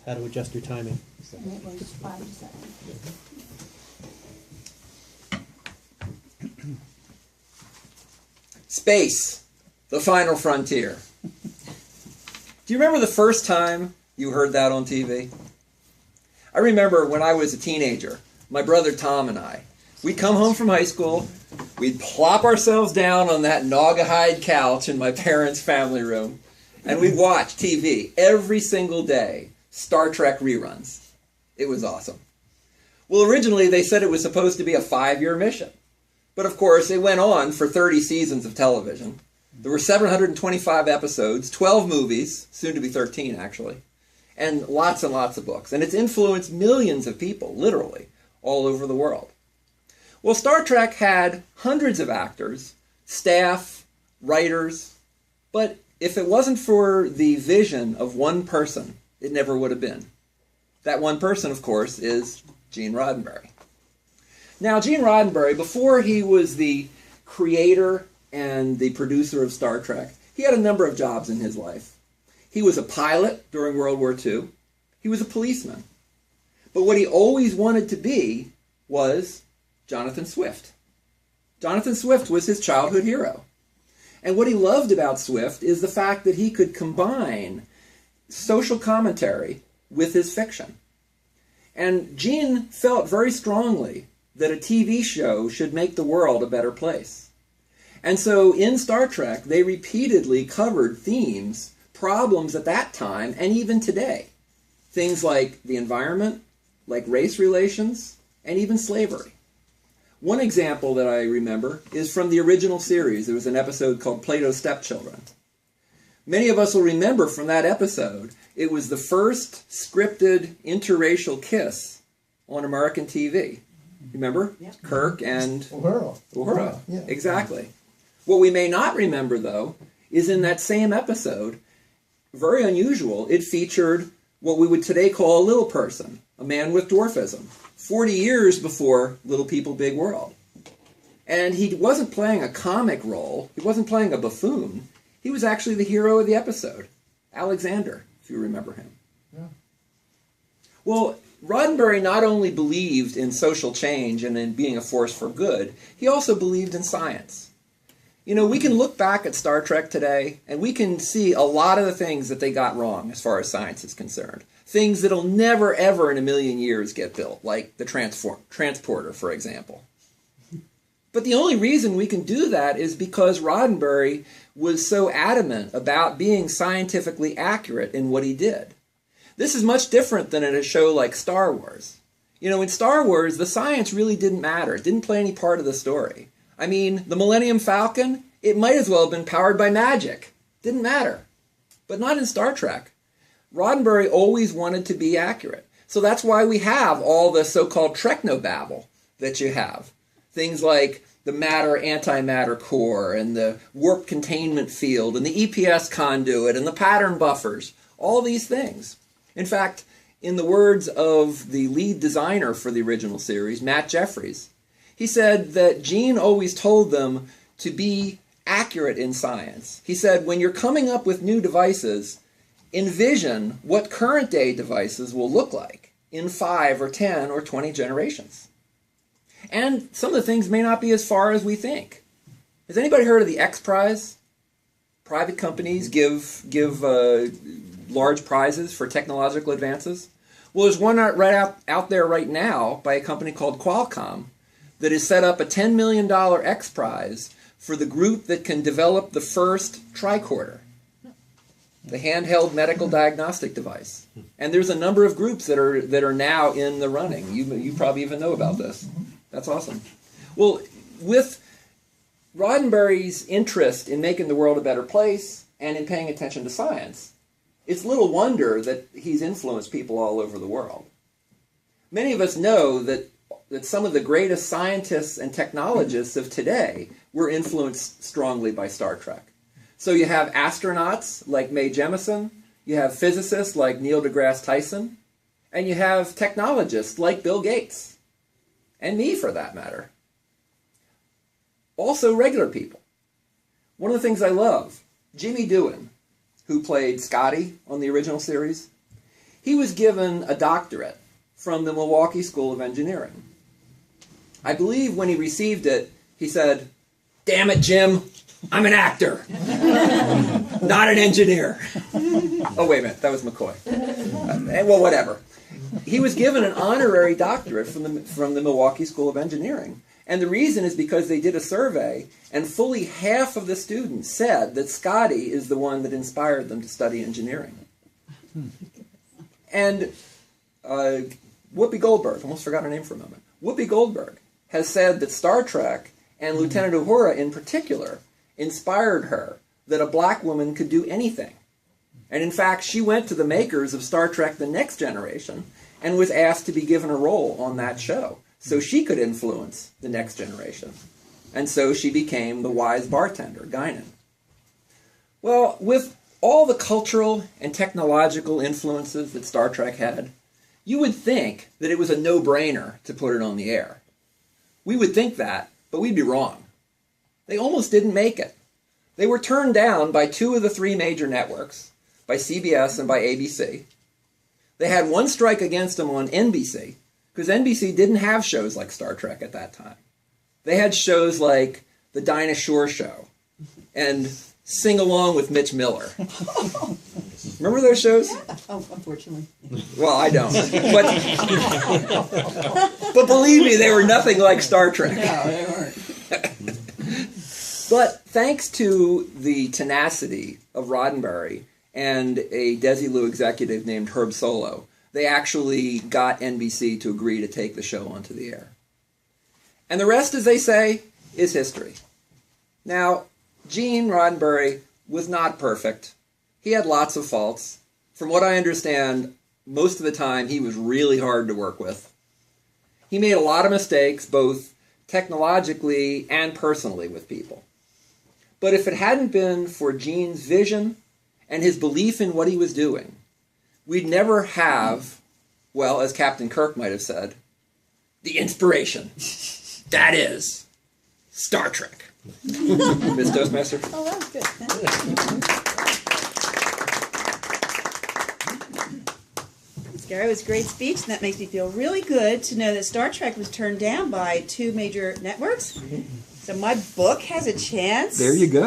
how to adjust your timing. And it was 5 to 7. Space, the final frontier. Do you remember the first time you heard that on TV? I remember when I was a teenager, my brother Tom and we'd come home from high school, we'd plop ourselves down on that naugahyde couch in my parents' family room, and we'd watch TV every single day, Star Trek reruns. It was awesome. Well, originally they said it was supposed to be a 5-year mission. But of course, it went on for 30 seasons of television. There were 725 episodes, 12 movies, soon to be 13 actually, and lots of books. And it's influenced millions of people, literally, all over the world. Well, Star Trek had hundreds of actors, staff, writers, but if it wasn't for the vision of one person, it never would have been. That one person, of course, is Gene Roddenberry. Now, Gene Roddenberry, before he was the creator and the producer of Star Trek, he had a number of jobs in his life. He was a pilot during World War II. He was a policeman. But what he always wanted to be was Jonathan Swift. Jonathan Swift was his childhood hero. And what he loved about Swift is the fact that he could combine social commentary with his fiction. And Gene felt very strongly that a TV show should make the world a better place. And so in Star Trek, they repeatedly covered themes, problems at that time, and even today. Things like the environment, like race relations, and even slavery. One example that I remember is from the original series. There was an episode called Plato's Stepchildren. Many of us will remember from that episode, it was the first scripted interracial kiss on American TV. Remember? Yeah. Kirk and Uhura. Yeah. Exactly. What we may not remember, though, is in that same episode, very unusual, it featured what we would today call a little person, a man with dwarfism, 40 years before Little People, Big World. And he wasn't playing a comic role. He wasn't playing a buffoon. He was actually the hero of the episode, Alexander, if you remember him. Yeah. Well, Roddenberry not only believed in social change and in being a force for good, he also believed in science. You know, we can look back at Star Trek today, and we can see a lot of the things that they got wrong as far as science is concerned. Things that'll never, ever in a million years get built, like the transporter, for example. But the only reason we can do that is because Roddenberry was so adamant about being scientifically accurate in what he did. This is much different than in a show like Star Wars. You know, in Star Wars, the science really didn't matter. It didn't play any part of the story. I mean, the Millennium Falcon, it might as well have been powered by magic. Didn't matter. But not in Star Trek. Roddenberry always wanted to be accurate. So that's why we have all the so-called Treknobabble that you have. Things like the matter-antimatter core and the warp containment field and the EPS conduit and the pattern buffers. All these things. In fact, in the words of the lead designer for the original series, Matt Jeffries, he said that Gene always told them to be accurate in science. He said, when you're coming up with new devices, envision what current day devices will look like in 5 or 10 or 20 generations. And some of the things may not be as far as we think. Has anybody heard of the X Prize? Private companies give large prizes for technological advances. Well, there's one out there right now by a company called Qualcomm that has set up a $10 million X Prize for the group that can develop the first tricorder, the handheld medical diagnostic device. And there's a number of groups that are now in the running. You probably even know about this. That's awesome. Well, with Roddenberry's interest in making the world a better place and in paying attention to science, it's little wonder that he's influenced people all over the world. Many of us know that some of the greatest scientists and technologists of today were influenced strongly by Star Trek. So you have astronauts like Mae Jemison, you have physicists like Neil deGrasse Tyson, and you have technologists like Bill Gates, and me for that matter. Also regular people. One of the things I love, Jimmy Doohan, who played Scotty on the original series, he was given a doctorate from the Milwaukee School of Engineering. I believe when he received it, he said, "Damn it, Jim, I'm an actor, not an engineer." Oh, wait a minute, that was McCoy. Well, whatever. He was given an honorary doctorate from the Milwaukee School of Engineering. And the reason is because they did a survey, and fully half of the students said that Scotty is the one that inspired them to study engineering. And Whoopi Goldberg, almost forgot her name for a moment. Whoopi Goldberg has said that Star Trek, and Lieutenant Uhura in particular, inspired her that a black woman could do anything. And in fact, she went to the makers of Star Trek The Next Generation and was asked to be given a role on that show so she could influence the next generation. And so she became the wise bartender, Guinan. Well, with all the cultural and technological influences that Star Trek had, you would think that it was a no-brainer to put it on the air. We would think that, but we'd be wrong. They almost didn't make it. They were turned down by 2 of the 3 major networks, by CBS and by ABC. They had 1 strike against them on NBC, because NBC didn't have shows like Star Trek at that time. They had shows like The Dinah Shore Show and Sing Along with Mitch Miller. Remember those shows? Yeah. Oh, unfortunately. Well, I don't. But believe me, they were nothing like Star Trek. No, they weren't. But thanks to the tenacity of Roddenberry and a Desilu executive named Herb Solow, they actually got NBC to agree to take the show onto the air. And the rest, as they say, is history. Now, Gene Roddenberry was not perfect. He had lots of faults. From what I understand, most of the time he was really hard to work with. He made a lot of mistakes, both technologically and personally with people. But if it hadn't been for Gene's vision and his belief in what he was doing, we'd never have, well, as Captain Kirk might have said, the inspiration. That is Star Trek. Ms. Toastmaster? Oh, that was good. Gary, it was a great speech, and that makes me feel really good to know that Star Trek was turned down by 2 major networks. So my book has a chance. There you go.